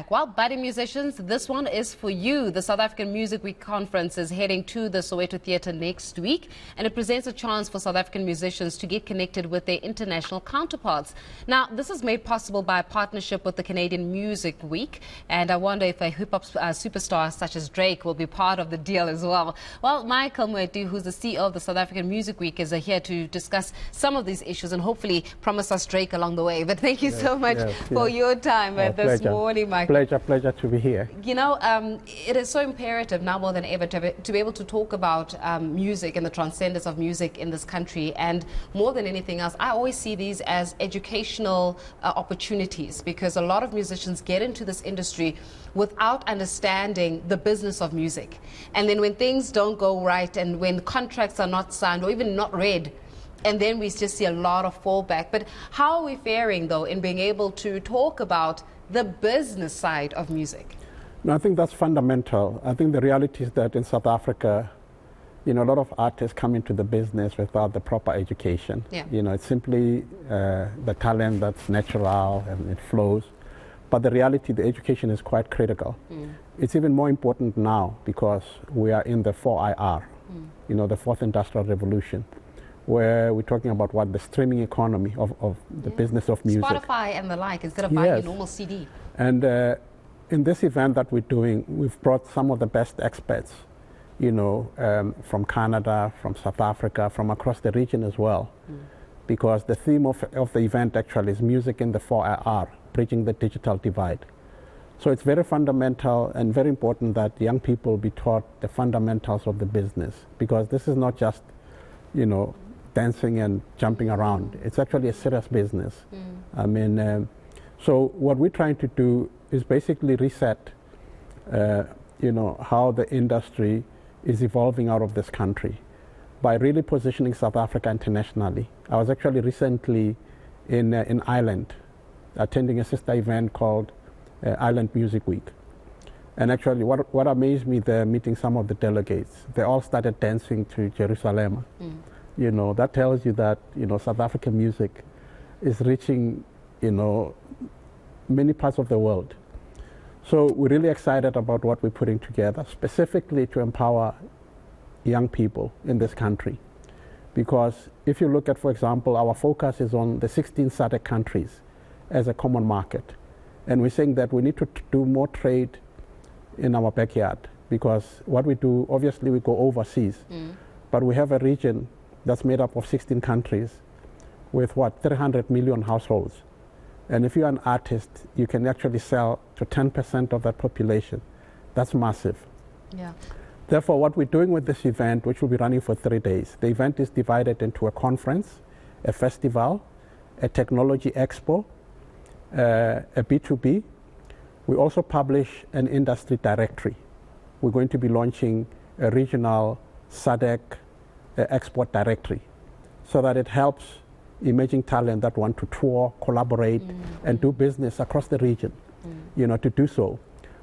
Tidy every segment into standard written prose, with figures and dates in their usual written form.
back. Well, budding musicians, this one is for you. The South African Music Week conference is heading to the Soweto Theatre next week, and it presents a chance for South African musicians to get connected with their international counterparts. Now, this is made possible by a partnership with the Canadian Music Week, and I wonder if a hip-hop superstar such as Drake will be part of the deal as well. Well, Michael Moeti, who's the CEO of the South African Music Week, is here to discuss some of these issues and hopefully promise us Drake along the way. But thank you so much for your time this morning, Michael. Pleasure to be here. You know, it is so imperative now more than ever to be able to talk about music and the transcendence of music in this country. And more than anything else, I always see these as educational opportunities, because a lot of musicians get into this industry without understanding the business of music. And then when things don't go right and when contracts are not signed or even not read, and then we just see a lot of fallback. But how are we faring, though, in being able to talk about the business side of music? No, I think that's fundamental. I think the reality is that in South Africa, you know, a lot of artists come into the business without the proper education. Yeah. You know, it's simply the talent that's natural and it flows. But the reality, the education is quite critical. It's even more important now because we are in the 4IR, you know, the fourth industrial revolution, where we're talking about what the streaming economy of the business of music. Spotify and the like, instead of buying a normal CD. And in this event that we're doing, we've brought some of the best experts, you know, from Canada, from South Africa, from across the region as well. Because the theme of the event actually is music in the 4IR, bridging the digital divide. So it's very fundamental and very important that young people be taught the fundamentals of the business, because this is not just, you know, dancing and jumping around. It's actually a serious business. I mean, so what we're trying to do is basically reset, you know, how the industry is evolving out of this country by really positioning South Africa internationally. I was actually recently in Ireland, attending a sister event called Ireland Music Week. And actually what amazed me there, meeting some of the delegates, they all started dancing to Jerusalem. You know, that tells you that, you know, South African music is reaching, you know, many parts of the world. So we're really excited about what we're putting together, specifically to empower young people in this country. Because if you look at, for example, our focus is on the 16 SADC countries as a common market. And we're saying that we need to do more trade in our backyard, because what we do, obviously we go overseas, but we have a region that's made up of 16 countries with 300 million households. And if you're an artist, you can actually sell to 10% of that population. That's massive. Yeah. Therefore, what we're doing with this event, which will be running for 3 days, the event is divided into a conference, a festival, a technology expo, a B2B. We also publish an industry directory. We're going to be launching a regional SADC export directory, so that it helps emerging talent that want to tour, collaborate, and do business across the region, you know, to do so.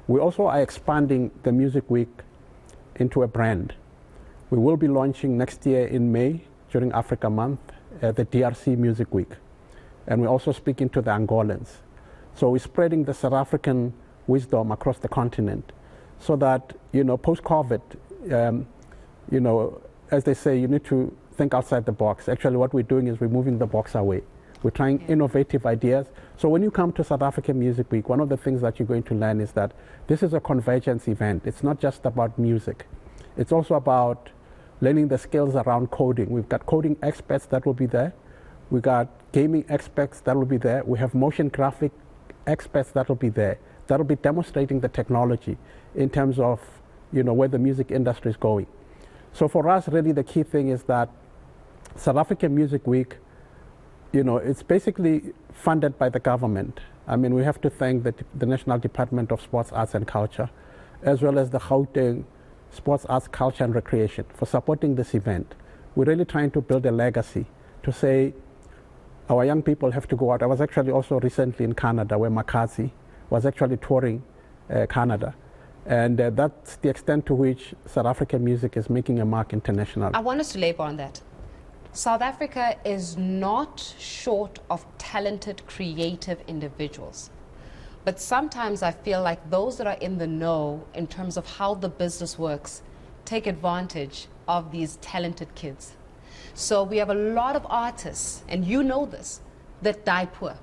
We also are expanding the Music Week into a brand. We will be launching next year in May, during Africa Month, the DRC Music Week. And we're also speaking to the Angolans. So we're spreading the South African wisdom across the continent, so that, you know, post-COVID, you know, as they say, you need to think outside the box. Actually, what we're doing is we're moving the box away. We're trying innovative ideas. So when you come to South African Music Week, one of the things that you're going to learn is that this is a convergence event. It's not just about music. It's also about learning the skills around coding. We've got coding experts that will be there. We've got gaming experts that will be there. We have motion graphic experts that will be there. That will be demonstrating the technology in terms of, you know, where the music industry is going. So for us, really, the key thing is that South African Music Week, you know, it's basically funded by the government. I mean, we have to thank the National Department of Sports, Arts and Culture, as well as the Gauteng Sports, Arts, Culture and Recreation for supporting this event. We're really trying to build a legacy to say our young people have to go out. I was actually also recently in Canada, where Makazi was actually touring Canada. And that's the extent to which South African music is making a mark internationally. I want us to labor on that. South Africa is not short of talented, creative individuals. But sometimes I feel like those that are in the know in terms of how the business works take advantage of these talented kids. So we have a lot of artists, and you know this, that die poor.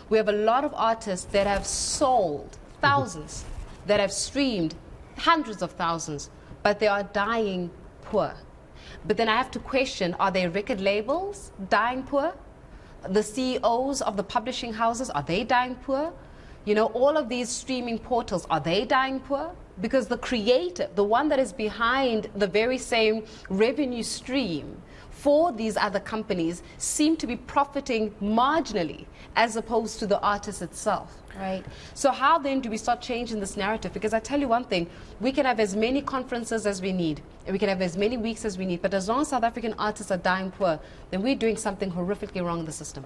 We have a lot of artists that have sold thousands, that have streamed hundreds of thousands, but they are dying poor. But then I have to question, are they record labels dying poor? The CEOs of the publishing houses, are they dying poor? You know, all of these streaming portals, are they dying poor? Because the creator, the one that is behind the very same revenue stream for these other companies, seem to be profiting marginally as opposed to the artist itself, right? So how then do we start changing this narrative? Because I tell you one thing, we can have as many conferences as we need, and we can have as many weeks as we need, but as long as South African artists are dying poor, then we're doing something horrifically wrong in the system.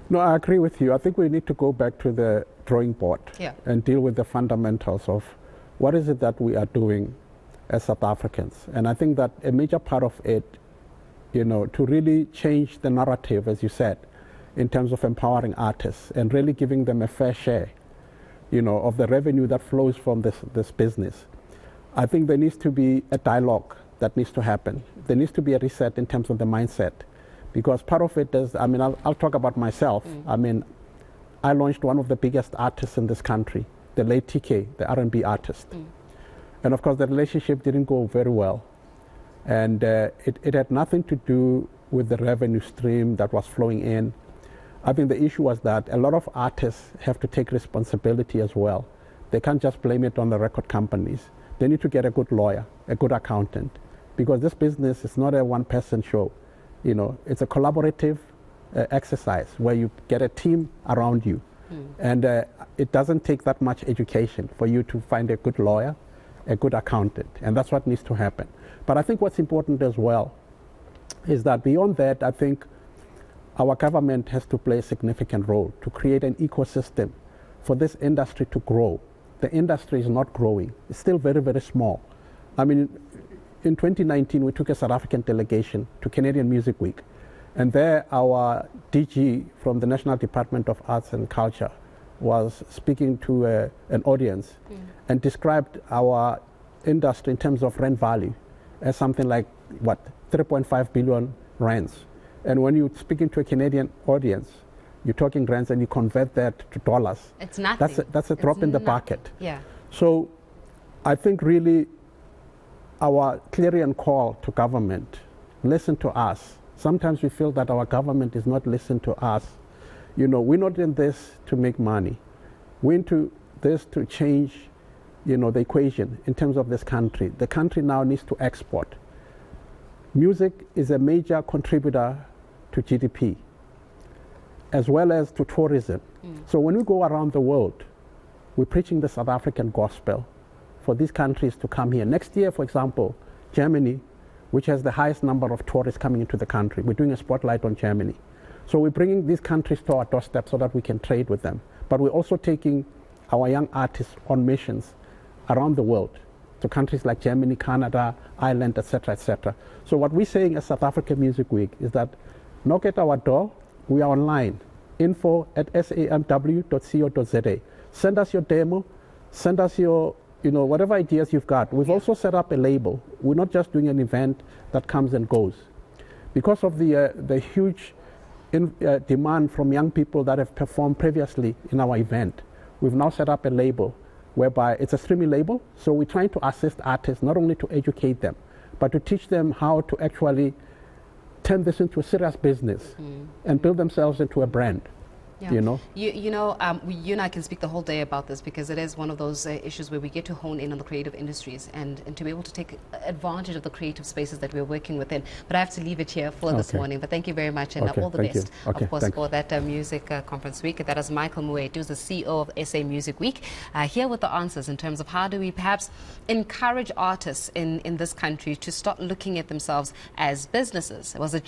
No, I agree with you. I think we need to go back to the drawing board and deal with the fundamentals of what is it that we are doing as South Africans. And I think that a major part of it, you know, to really change the narrative, as you said, in terms of empowering artists and really giving them a fair share, you know, of the revenue that flows from this business. I think there needs to be a dialogue that needs to happen. There needs to be a reset in terms of the mindset. Because part of it is, I mean, I'll talk about myself. I mean, I launched one of the biggest artists in this country, the late TK, the R&B artist. And of course, the relationship didn't go very well. And it had nothing to do with the revenue stream that was flowing in. I think the issue was that a lot of artists have to take responsibility as well. They can't just blame it on the record companies. They need to get a good lawyer, a good accountant, because this business is not a one-person show. You know, it's a collaborative exercise where you get a team around you. And it doesn't take that much education for you to find a good lawyer, a good accountant, and that's what needs to happen. But I think what's important as well is that beyond that, I think our government has to play a significant role to create an ecosystem for this industry to grow. The industry is not growing. It's still very, very small. I mean, in 2019, we took a South African delegation to Canadian Music Week. And there, our DG from the National Department of Arts and Culture was speaking to an audience and described our industry in terms of rent value as something like, what, 3.5 billion rands. And when you're speaking to a Canadian audience, you're talking rands and you convert that to dollars. It's nothing. That's a drop in the bucket. Yeah. So I think really our clarion call to government, listen to us. Sometimes we feel that our government is not listening to us. You know, we're not in this to make money. We're into this to change, you know, the equation in terms of this country. The country now needs to export. Music is a major contributor to GDP, as well as to tourism. So when we go around the world, we're preaching the South African gospel for these countries to come here. Next year, for example, Germany, which has the highest number of tourists coming into the country, we're doing a spotlight on Germany. So we're bringing these countries to our doorstep so that we can trade with them. But we're also taking our young artists on missions around the world to countries like Germany, Canada, Ireland, etc., etc. So what we're saying as South African Music Week is that knock at our door. We are online, info@samw.co.za. Send us your demo, send us your, you know, whatever ideas you've got. We've also set up a label. We're not just doing an event that comes and goes. Because of the huge demand from young people that have performed previously in our event, we've now set up a label whereby it's a streaming label. So we're trying to assist artists not only to educate them, but to teach them how to actually turn this into a serious business and build themselves into a brand. Yeah. You know, you and I can speak the whole day about this because it is one of those issues where we get to hone in on the creative industries and to be able to take advantage of the creative spaces that we're working within. But I have to leave it here for this morning. But thank you very much and all the best, of course, for that music conference week. That is Michael Moeti, who's the CEO of SA Music Week, here with the answers in terms of how do we perhaps encourage artists in this country to start looking at themselves as businesses. It was a